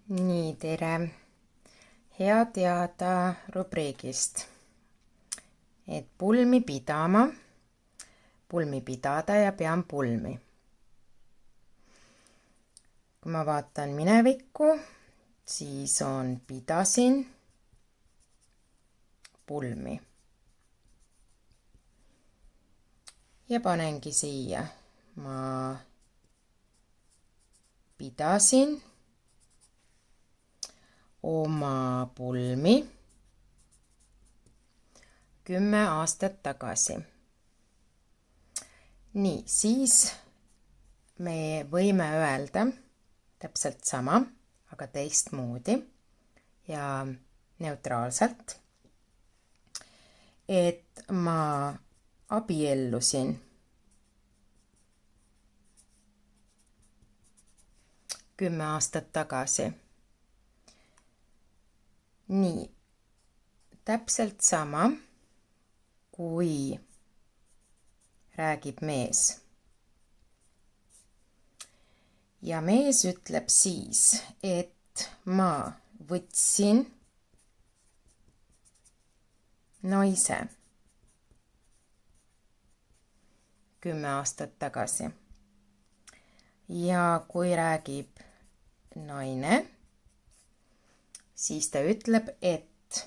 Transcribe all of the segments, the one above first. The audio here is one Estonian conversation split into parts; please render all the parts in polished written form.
Nii, tere! Hea teada rubriigist, et pulmi pidada ja pean pulmi. Kui ma vaatan minevikku, siis on pidasin pulmi. Ja panengi siia. Ma pidasin oma pulmi 10 aastat tagasi. Nii, siis me võime öelda täpselt sama, aga teistmoodi ja neutraalselt, et ma abiellusin 10 aastat tagasi. Nii, täpselt sama, kui räägib mees. Ja mees ütleb siis, et ma võtsin naise 10 aastat tagasi. Ja kui räägib naine, siis ta ütleb, et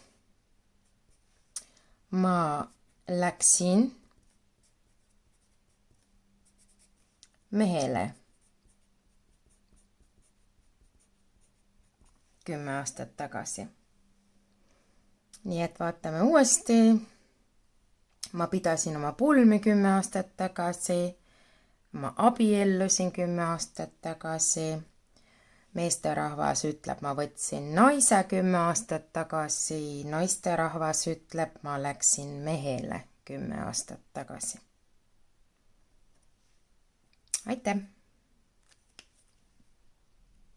ma läksin mehele 10 aastat tagasi. Nii et vaatame uuesti. Ma pidasin oma pulmi 10 aastat tagasi. Ma abiellusin 10 aastat tagasi. Meesterahvas ütleb, ma võtsin naise 10 aastat tagasi. Naisterahvas ütleb, ma läksin mehele 10 aastat tagasi. Aitäh!